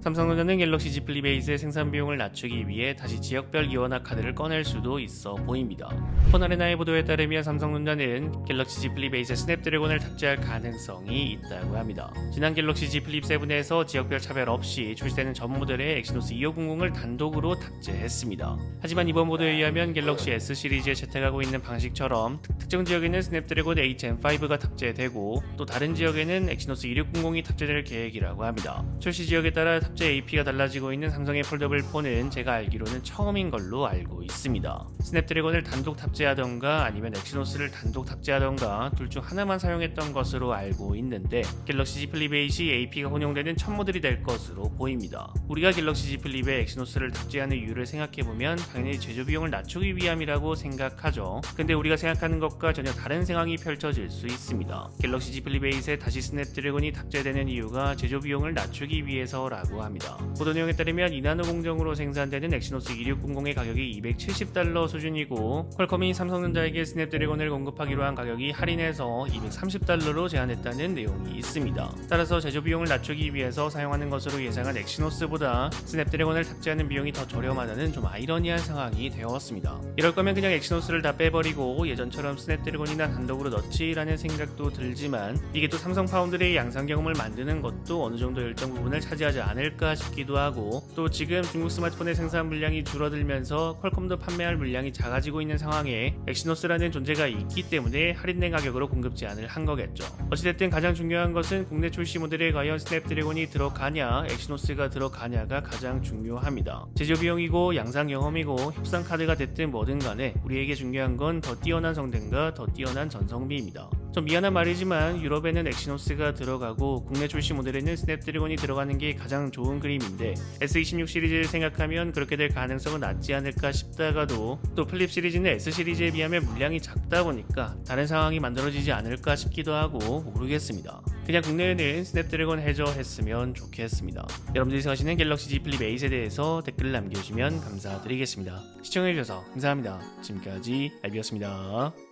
삼성전자는 갤럭시 Z 플립 8의 생산 비용을 낮추기 위해 다시 지역별 이원화 카드를 꺼낼 수도 있어 보입니다. 폰아레나의 보도에 따르면 삼성전자는 갤럭시 Z 플립 8에 스냅드래곤을 탑재할 가능성이 있다고 합니다. 지난 갤럭시 Z 플립 7에서 지역별 차별 없이 출시되는 전 모델의 엑시노스 2500을 단독으로 탑재했습니다. 하지만 이번 보도에 의하면 갤럭시 S 시리즈에 채택하고 있는 방식처럼 특정 지역에는 스냅드래곤 8 Gen5가 탑재되고 또 다른 지역에는 엑시노스 2600이 탑재될 계획이라고 합니다. 출시 지역에 따라 탑재 AP가 달라지고 있는 삼성의 폴더블 폰은 제가 알기로는 처음인 걸로 알고 있습니다. 스냅드래곤을 단독 탑재하던가 아니면 엑시노스를 단독 탑재하던가 둘 중 하나만 사용했던 것으로 알고 있는데 갤럭시 Z 플립 8이 AP가 혼용되는 첫 모델이 될 것으로 보입니다. 우리가 갤럭시 Z 플립에 엑시노스를 탑재하는 이유를 생각해보면 당연히 제조 비용을 낮추기 위함이라고 생각하죠. 근데 우리가 생각하는 것과 전혀 다른 상황이 펼쳐질 수 있습니다. 갤럭시 Z 플립 8에 다시 스냅드래곤이 탑재되는 이유가 제조 비용을 낮추기 위해서라고 합니다. 보도 내용에 따르면 이나노 공정으로 생산되는 엑시노스 2600의 가격이 $270 수준이고 퀄컴이 삼성전자에게 스냅드래곤을 공급하기로 한 가격이 할인해서 $230로 제한했다는 내용이 있습니다. 따라서 제조 비용을 낮추기 위해서 사용하는 것으로 예상한 엑시노스보다 스냅드래곤을 탑재하는 비용이 더 저렴하다는 좀 아이러니한 상황이 되었습니다. 이럴 거면 그냥 엑시노스를 다 빼버리고 예전처럼 스냅드래곤이나 단독으로 넣지라는 생각도 들지만 이게 또 삼성 파운드리의 양산 경험을 만드는 것도 어느 정도 일정 부분을 차지하지 않을까 싶기도 하고 또 지금 중국 스마트폰의 생산 물량이 줄어들면서 퀄컴도 판매할 물량이 작아지고 있는 상황에 엑시노스라는 존재가 있기 때문에 할인된 가격으로 공급 제한을 한 거겠죠. 어찌됐든 가장 중요한 것은 국내 출시 모델에 과연 스냅드래곤이 들어가냐 엑시노스가 들어가냐가 가장 중요합니다. 제조 비용이고 양산 경험이고 협상 카드가 됐든 뭐든 간에 우리에게 중요한 건 더 뛰어난 성능과 더 뛰어난 전성비입니다. 좀 미안한 말이지만 유럽에는 엑시노스가 들어가고 국내 출시 모델에는 스냅드래곤이 들어가는 게 가장 좋은 그림인데 S26 시리즈를 생각하면 그렇게 될 가능성은 낮지 않을까 싶다가도 또 플립 시리즈는 S 시리즈에 비하면 물량이 작다 보니까 다른 상황이 만들어지지 않을까 싶기도 하고 모르겠습니다. 그냥 국내에는 스냅드래곤 해저했으면 좋겠습니다. 여러분들이 생각하시는 갤럭시 Z 플립 8에 대해서 댓글 남겨주시면 감사드리겠습니다. 시청해주셔서 감사합니다. 지금까지 알비였습니다.